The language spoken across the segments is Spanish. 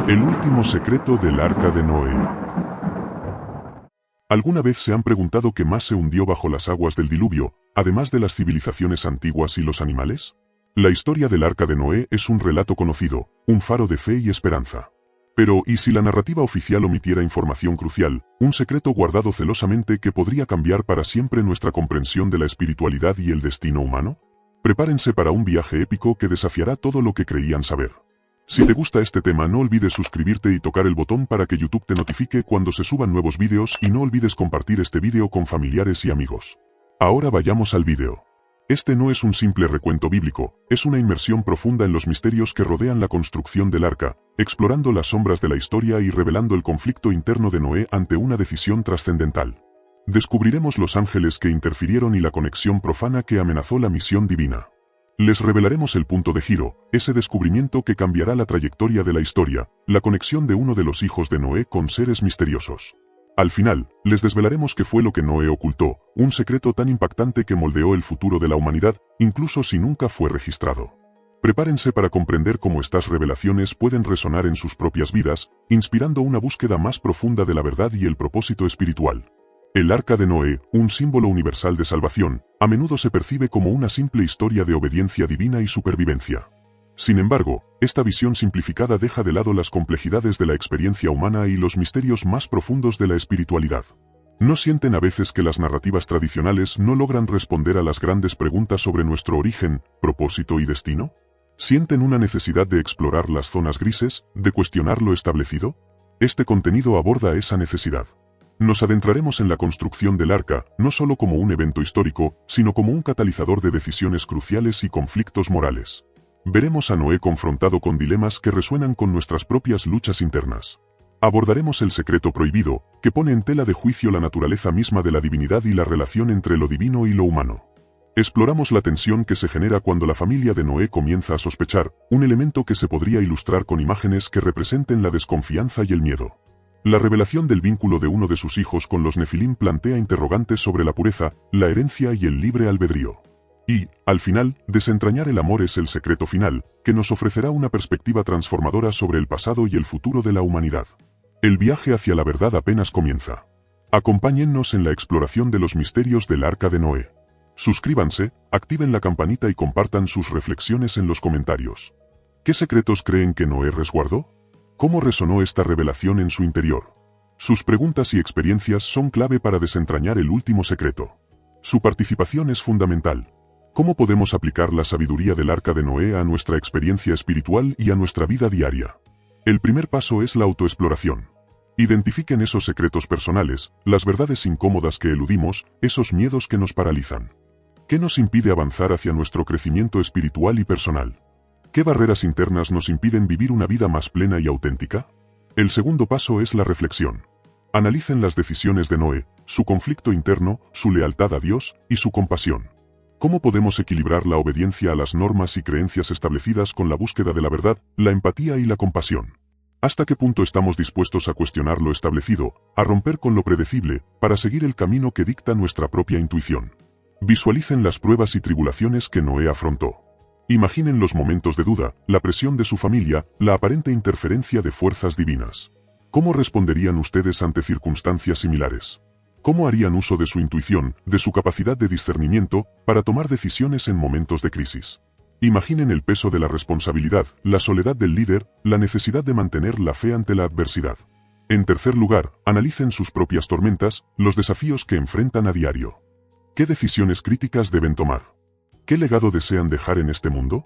El último secreto del Arca de Noé. ¿Alguna vez se han preguntado qué más se hundió bajo las aguas del diluvio, además de las civilizaciones antiguas y los animales? La historia del Arca de Noé es un relato conocido, un faro de fe y esperanza. Pero, ¿y si la narrativa oficial omitiera información crucial, un secreto guardado celosamente que podría cambiar para siempre nuestra comprensión de la espiritualidad y el destino humano? Prepárense para un viaje épico que desafiará todo lo que creían saber. Si te gusta este tema, no olvides suscribirte y tocar el botón para que YouTube te notifique cuando se suban nuevos vídeos, y no olvides compartir este vídeo con familiares y amigos. Ahora vayamos al vídeo. Este no es un simple recuento bíblico, es una inmersión profunda en los misterios que rodean la construcción del arca, explorando las sombras de la historia y revelando el conflicto interno de Noé ante una decisión trascendental. Descubriremos los ángeles que interfirieron y la conexión profana que amenazó la misión divina. Les revelaremos el punto de giro, ese descubrimiento que cambiará la trayectoria de la historia, la conexión de uno de los hijos de Noé con seres misteriosos. Al final, les desvelaremos qué fue lo que Noé ocultó, un secreto tan impactante que moldeó el futuro de la humanidad, incluso si nunca fue registrado. Prepárense para comprender cómo estas revelaciones pueden resonar en sus propias vidas, inspirando una búsqueda más profunda de la verdad y el propósito espiritual. El Arca de Noé, un símbolo universal de salvación, a menudo se percibe como una simple historia de obediencia divina y supervivencia. Sin embargo, esta visión simplificada deja de lado las complejidades de la experiencia humana y los misterios más profundos de la espiritualidad. ¿No sienten a veces que las narrativas tradicionales no logran responder a las grandes preguntas sobre nuestro origen, propósito y destino? ¿Sienten una necesidad de explorar las zonas grises, de cuestionar lo establecido? Este contenido aborda esa necesidad. Nos adentraremos en la construcción del arca, no solo como un evento histórico, sino como un catalizador de decisiones cruciales y conflictos morales. Veremos a Noé confrontado con dilemas que resuenan con nuestras propias luchas internas. Abordaremos el secreto prohibido, que pone en tela de juicio la naturaleza misma de la divinidad y la relación entre lo divino y lo humano. Exploramos la tensión que se genera cuando la familia de Noé comienza a sospechar, un elemento que se podría ilustrar con imágenes que representen la desconfianza y el miedo. La revelación del vínculo de uno de sus hijos con los Nefilim plantea interrogantes sobre la pureza, la herencia y el libre albedrío. Y, al final, desentrañar el amor es el secreto final, que nos ofrecerá una perspectiva transformadora sobre el pasado y el futuro de la humanidad. El viaje hacia la verdad apenas comienza. Acompáñennos en la exploración de los misterios del Arca de Noé. Suscríbanse, activen la campanita y compartan sus reflexiones en los comentarios. ¿Qué secretos creen que Noé resguardó? ¿Cómo resonó esta revelación en su interior? Sus preguntas y experiencias son clave para desentrañar el último secreto. Su participación es fundamental. ¿Cómo podemos aplicar la sabiduría del Arca de Noé a nuestra experiencia espiritual y a nuestra vida diaria? El primer paso es la autoexploración. Identifiquen esos secretos personales, las verdades incómodas que eludimos, esos miedos que nos paralizan. ¿Qué nos impide avanzar hacia nuestro crecimiento espiritual y personal? ¿Qué barreras internas nos impiden vivir una vida más plena y auténtica? El segundo paso es la reflexión. Analicen las decisiones de Noé, su conflicto interno, su lealtad a Dios y su compasión. ¿Cómo podemos equilibrar la obediencia a las normas y creencias establecidas con la búsqueda de la verdad, la empatía y la compasión? ¿Hasta qué punto estamos dispuestos a cuestionar lo establecido, a romper con lo predecible, para seguir el camino que dicta nuestra propia intuición? Visualicen las pruebas y tribulaciones que Noé afrontó. Imaginen los momentos de duda, la presión de su familia, la aparente interferencia de fuerzas divinas. ¿Cómo responderían ustedes ante circunstancias similares? ¿Cómo harían uso de su intuición, de su capacidad de discernimiento, para tomar decisiones en momentos de crisis? Imaginen el peso de la responsabilidad, la soledad del líder, la necesidad de mantener la fe ante la adversidad. En tercer lugar, analicen sus propias tormentas, los desafíos que enfrentan a diario. ¿Qué decisiones críticas deben tomar? ¿Qué legado desean dejar en este mundo?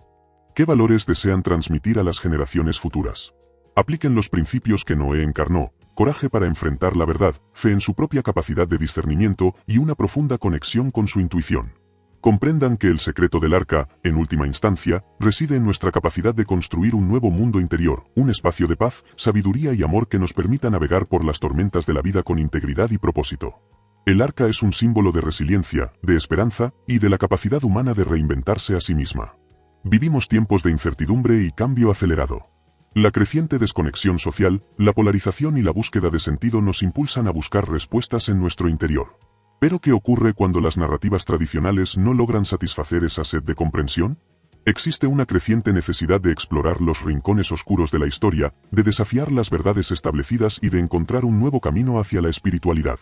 ¿Qué valores desean transmitir a las generaciones futuras? Apliquen los principios que Noé encarnó: coraje para enfrentar la verdad, fe en su propia capacidad de discernimiento y una profunda conexión con su intuición. Comprendan que el secreto del arca, en última instancia, reside en nuestra capacidad de construir un nuevo mundo interior, un espacio de paz, sabiduría y amor que nos permita navegar por las tormentas de la vida con integridad y propósito. El arca es un símbolo de resiliencia, de esperanza y de la capacidad humana de reinventarse a sí misma. Vivimos tiempos de incertidumbre y cambio acelerado. La creciente desconexión social, la polarización y la búsqueda de sentido nos impulsan a buscar respuestas en nuestro interior. ¿Pero qué ocurre cuando las narrativas tradicionales no logran satisfacer esa sed de comprensión? Existe una creciente necesidad de explorar los rincones oscuros de la historia, de desafiar las verdades establecidas y de encontrar un nuevo camino hacia la espiritualidad.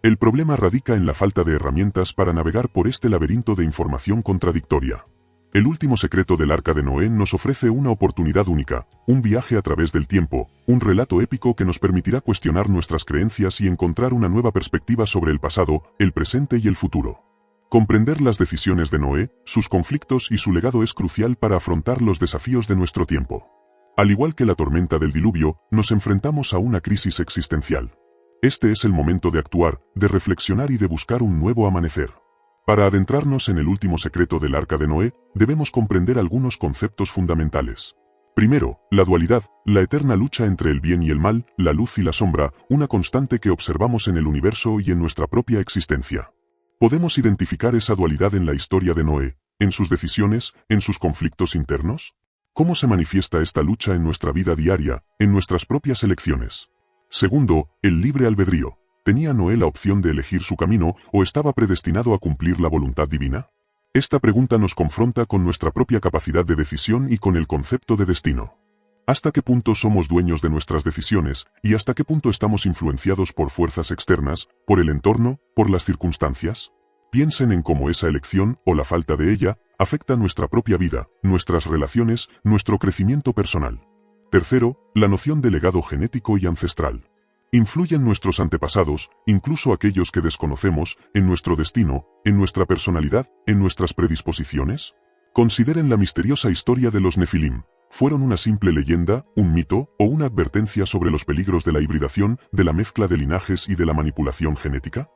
El problema radica en la falta de herramientas para navegar por este laberinto de información contradictoria. El último secreto del Arca de Noé nos ofrece una oportunidad única, un viaje a través del tiempo, un relato épico que nos permitirá cuestionar nuestras creencias y encontrar una nueva perspectiva sobre el pasado, el presente y el futuro. Comprender las decisiones de Noé, sus conflictos y su legado es crucial para afrontar los desafíos de nuestro tiempo. Al igual que la tormenta del diluvio, nos enfrentamos a una crisis existencial. Este es el momento de actuar, de reflexionar y de buscar un nuevo amanecer. Para adentrarnos en el último secreto del Arca de Noé, debemos comprender algunos conceptos fundamentales. Primero, la dualidad, la eterna lucha entre el bien y el mal, la luz y la sombra, una constante que observamos en el universo y en nuestra propia existencia. ¿Podemos identificar esa dualidad en la historia de Noé, en sus decisiones, en sus conflictos internos? ¿Cómo se manifiesta esta lucha en nuestra vida diaria, en nuestras propias elecciones? Segundo, el libre albedrío. ¿Tenía Noé la opción de elegir su camino o estaba predestinado a cumplir la voluntad divina? Esta pregunta nos confronta con nuestra propia capacidad de decisión y con el concepto de destino. ¿Hasta qué punto somos dueños de nuestras decisiones y hasta qué punto estamos influenciados por fuerzas externas, por el entorno, por las circunstancias? Piensen en cómo esa elección, o la falta de ella, afecta nuestra propia vida, nuestras relaciones, nuestro crecimiento personal. Tercero, la noción de legado genético y ancestral. ¿Influyen nuestros antepasados, incluso aquellos que desconocemos, en nuestro destino, en nuestra personalidad, en nuestras predisposiciones? Consideren la misteriosa historia de los Nefilim. ¿Fueron una simple leyenda, un mito, o una advertencia sobre los peligros de la hibridación, de la mezcla de linajes y de la manipulación genética?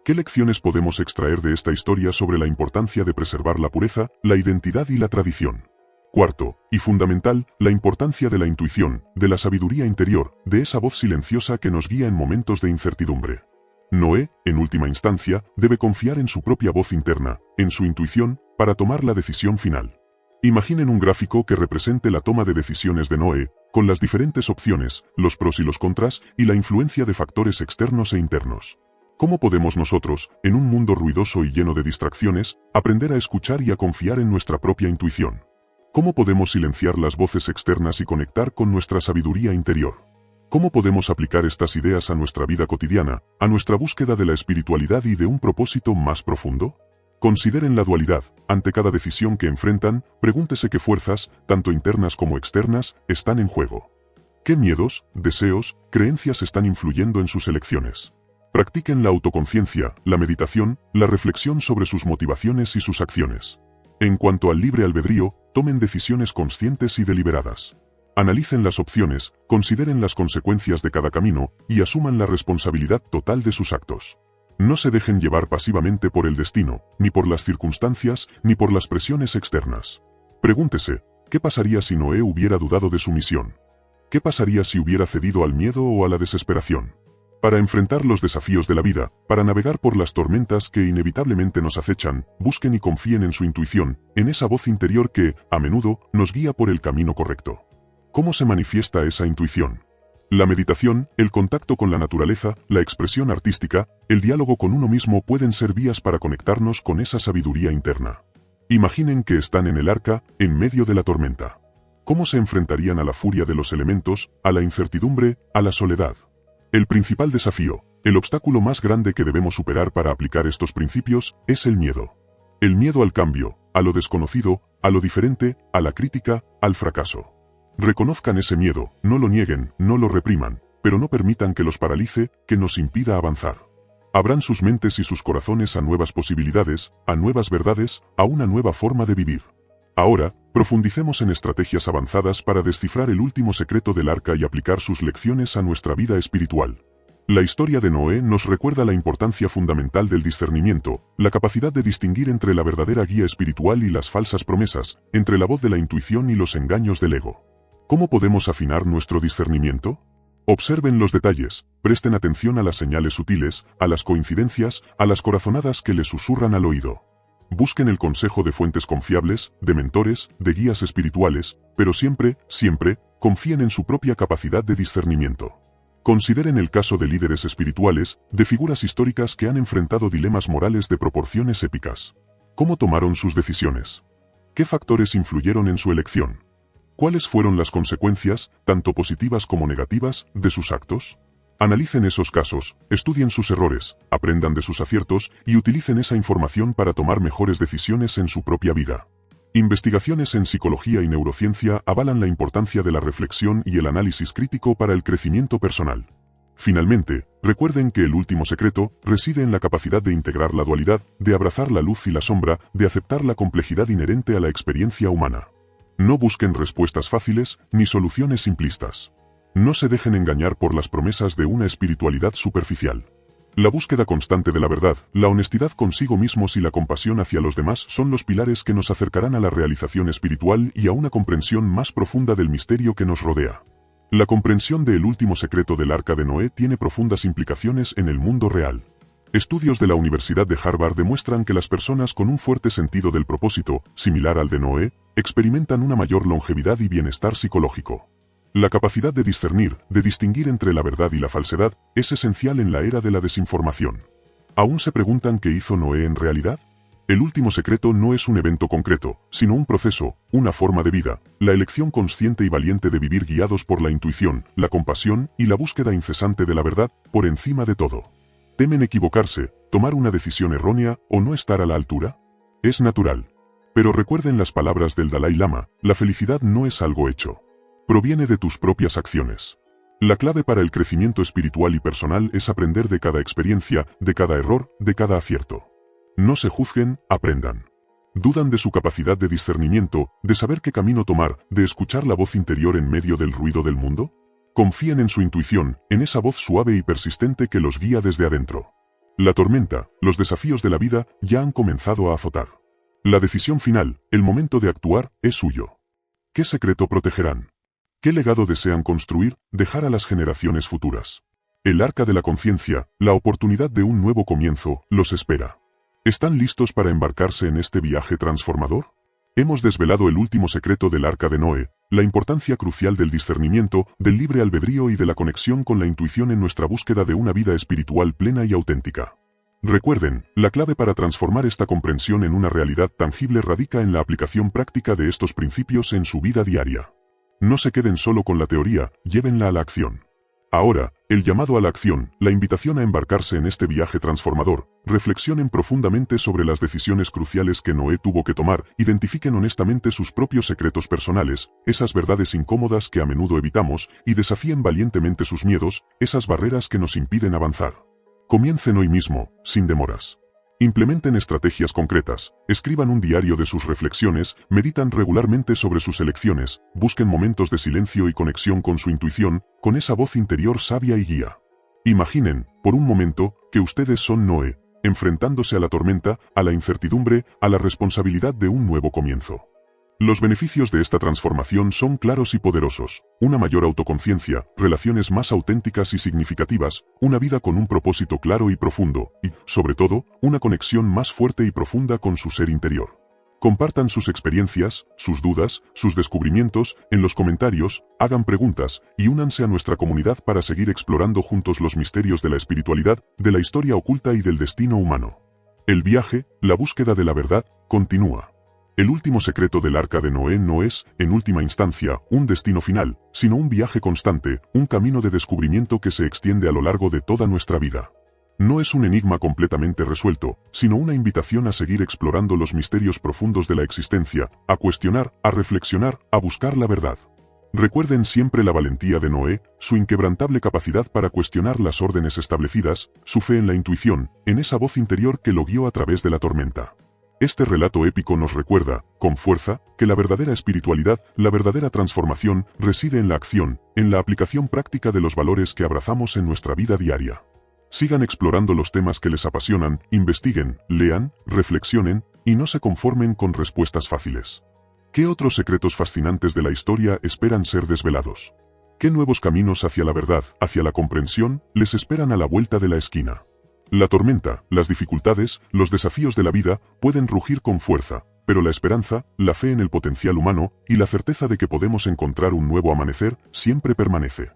¿Qué lecciones podemos extraer de esta historia sobre la importancia de preservar la pureza, la identidad y la tradición? Cuarto, y fundamental, la importancia de la intuición, de la sabiduría interior, de esa voz silenciosa que nos guía en momentos de incertidumbre. Noé, en última instancia, debe confiar en su propia voz interna, en su intuición, para tomar la decisión final. Imaginen un gráfico que represente la toma de decisiones de Noé, con las diferentes opciones, los pros y los contras, y la influencia de factores externos e internos. ¿Cómo podemos nosotros, en un mundo ruidoso y lleno de distracciones, aprender a escuchar y a confiar en nuestra propia intuición? ¿Cómo podemos silenciar las voces externas y conectar con nuestra sabiduría interior? ¿Cómo podemos aplicar estas ideas a nuestra vida cotidiana, a nuestra búsqueda de la espiritualidad y de un propósito más profundo? Consideren la dualidad. Ante cada decisión que enfrentan, pregúntese qué fuerzas, tanto internas como externas, están en juego. ¿Qué miedos, deseos, creencias están influyendo en sus elecciones? Practiquen la autoconciencia, la meditación, la reflexión sobre sus motivaciones y sus acciones. En cuanto al libre albedrío, tomen decisiones conscientes y deliberadas. Analicen las opciones, consideren las consecuencias de cada camino, y asuman la responsabilidad total de sus actos. No se dejen llevar pasivamente por el destino, ni por las circunstancias, ni por las presiones externas. Pregúntese, ¿qué pasaría si Noé hubiera dudado de su misión? ¿Qué pasaría si hubiera cedido al miedo o a la desesperación? Para enfrentar los desafíos de la vida, para navegar por las tormentas que inevitablemente nos acechan, busquen y confíen en su intuición, en esa voz interior que, a menudo, nos guía por el camino correcto. ¿Cómo se manifiesta esa intuición? La meditación, el contacto con la naturaleza, la expresión artística, el diálogo con uno mismo pueden ser vías para conectarnos con esa sabiduría interna. Imaginen que están en el arca, en medio de la tormenta. ¿Cómo se enfrentarían a la furia de los elementos, a la incertidumbre, a la soledad? El principal desafío, el obstáculo más grande que debemos superar para aplicar estos principios, es el miedo. El miedo al cambio, a lo desconocido, a lo diferente, a la crítica, al fracaso. Reconozcan ese miedo, no lo nieguen, no lo repriman, pero no permitan que los paralice, que nos impida avanzar. Abran sus mentes y sus corazones a nuevas posibilidades, a nuevas verdades, a una nueva forma de vivir. Ahora, profundicemos en estrategias avanzadas para descifrar el último secreto del arca y aplicar sus lecciones a nuestra vida espiritual. La historia de Noé nos recuerda la importancia fundamental del discernimiento, la capacidad de distinguir entre la verdadera guía espiritual y las falsas promesas, entre la voz de la intuición y los engaños del ego. ¿Cómo podemos afinar nuestro discernimiento? Observen los detalles, presten atención a las señales sutiles, a las coincidencias, a las corazonadas que les susurran al oído. Busquen el consejo de fuentes confiables, de mentores, de guías espirituales, pero siempre, siempre, confíen en su propia capacidad de discernimiento. Consideren el caso de líderes espirituales, de figuras históricas que han enfrentado dilemas morales de proporciones épicas. ¿Cómo tomaron sus decisiones? ¿Qué factores influyeron en su elección? ¿Cuáles fueron las consecuencias, tanto positivas como negativas, de sus actos? Analicen esos casos, estudien sus errores, aprendan de sus aciertos y utilicen esa información para tomar mejores decisiones en su propia vida. Investigaciones en psicología y neurociencia avalan la importancia de la reflexión y el análisis crítico para el crecimiento personal. Finalmente, recuerden que el último secreto reside en la capacidad de integrar la dualidad, de abrazar la luz y la sombra, de aceptar la complejidad inherente a la experiencia humana. No busquen respuestas fáciles ni soluciones simplistas. No se dejen engañar por las promesas de una espiritualidad superficial. La búsqueda constante de la verdad, la honestidad consigo mismos y la compasión hacia los demás son los pilares que nos acercarán a la realización espiritual y a una comprensión más profunda del misterio que nos rodea. La comprensión del último secreto del Arca de Noé tiene profundas implicaciones en el mundo real. Estudios de la Universidad de Harvard demuestran que las personas con un fuerte sentido del propósito, similar al de Noé, experimentan una mayor longevidad y bienestar psicológico. La capacidad de discernir, de distinguir entre la verdad y la falsedad, es esencial en la era de la desinformación. ¿Aún se preguntan qué hizo Noé en realidad? El último secreto no es un evento concreto, sino un proceso, una forma de vida, la elección consciente y valiente de vivir guiados por la intuición, la compasión y la búsqueda incesante de la verdad, por encima de todo. ¿Temen equivocarse, tomar una decisión errónea o no estar a la altura? Es natural. Pero recuerden las palabras del Dalai Lama, la felicidad no es algo hecho. Proviene de tus propias acciones. La clave para el crecimiento espiritual y personal es aprender de cada experiencia, de cada error, de cada acierto. No se juzguen, aprendan. ¿Dudan de su capacidad de discernimiento, de saber qué camino tomar, de escuchar la voz interior en medio del ruido del mundo? Confíen en su intuición, en esa voz suave y persistente que los guía desde adentro. La tormenta, los desafíos de la vida, ya han comenzado a azotar. La decisión final, el momento de actuar, es suyo. ¿Qué secreto protegerán? ¿Qué legado desean construir, dejar a las generaciones futuras? El Arca de la Conciencia, la oportunidad de un nuevo comienzo, los espera. ¿Están listos para embarcarse en este viaje transformador? Hemos desvelado el último secreto del Arca de Noé, la importancia crucial del discernimiento, del libre albedrío y de la conexión con la intuición en nuestra búsqueda de una vida espiritual plena y auténtica. Recuerden, la clave para transformar esta comprensión en una realidad tangible radica en la aplicación práctica de estos principios en su vida diaria. No se queden solo con la teoría, llévenla a la acción. Ahora, el llamado a la acción, la invitación a embarcarse en este viaje transformador, reflexionen profundamente sobre las decisiones cruciales que Noé tuvo que tomar, identifiquen honestamente sus propios secretos personales, esas verdades incómodas que a menudo evitamos, y desafíen valientemente sus miedos, esas barreras que nos impiden avanzar. Comiencen hoy mismo, sin demoras. Implementen estrategias concretas, escriban un diario de sus reflexiones, meditan regularmente sobre sus elecciones, busquen momentos de silencio y conexión con su intuición, con esa voz interior sabia y guía. Imaginen, por un momento, que ustedes son Noé, enfrentándose a la tormenta, a la incertidumbre, a la responsabilidad de un nuevo comienzo. Los beneficios de esta transformación son claros y poderosos: una mayor autoconciencia, relaciones más auténticas y significativas, una vida con un propósito claro y profundo, y, sobre todo, una conexión más fuerte y profunda con su ser interior. Compartan sus experiencias, sus dudas, sus descubrimientos, en los comentarios, hagan preguntas, y únanse a nuestra comunidad para seguir explorando juntos los misterios de la espiritualidad, de la historia oculta y del destino humano. El viaje, la búsqueda de la verdad, continúa. El último secreto del Arca de Noé no es, en última instancia, un destino final, sino un viaje constante, un camino de descubrimiento que se extiende a lo largo de toda nuestra vida. No es un enigma completamente resuelto, sino una invitación a seguir explorando los misterios profundos de la existencia, a cuestionar, a reflexionar, a buscar la verdad. Recuerden siempre la valentía de Noé, su inquebrantable capacidad para cuestionar las órdenes establecidas, su fe en la intuición, en esa voz interior que lo guió a través de la tormenta. Este relato épico nos recuerda, con fuerza, que la verdadera espiritualidad, la verdadera transformación, reside en la acción, en la aplicación práctica de los valores que abrazamos en nuestra vida diaria. Sigan explorando los temas que les apasionan, investiguen, lean, reflexionen, y no se conformen con respuestas fáciles. ¿Qué otros secretos fascinantes de la historia esperan ser desvelados? ¿Qué nuevos caminos hacia la verdad, hacia la comprensión, les esperan a la vuelta de la esquina? La tormenta, las dificultades, los desafíos de la vida pueden rugir con fuerza, pero la esperanza, la fe en el potencial humano y la certeza de que podemos encontrar un nuevo amanecer siempre permanece.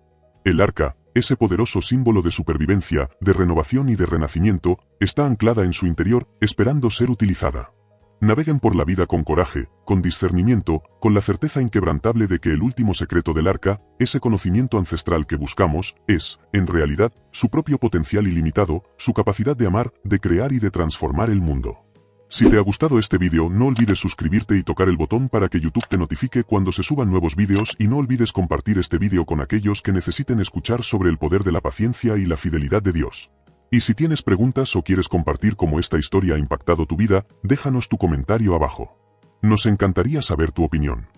El arca, ese poderoso símbolo de supervivencia, de renovación y de renacimiento, está anclada en su interior, esperando ser utilizada. Naveguen por la vida con coraje, con discernimiento, con la certeza inquebrantable de que el último secreto del arca, ese conocimiento ancestral que buscamos, es, en realidad, su propio potencial ilimitado, su capacidad de amar, de crear y de transformar el mundo. Si te ha gustado este vídeo, no olvides suscribirte y tocar el botón para que YouTube te notifique cuando se suban nuevos vídeos, y no olvides compartir este vídeo con aquellos que necesiten escuchar sobre el poder de la paciencia y la fidelidad de Dios. Y si tienes preguntas o quieres compartir cómo esta historia ha impactado tu vida, déjanos tu comentario abajo. Nos encantaría saber tu opinión.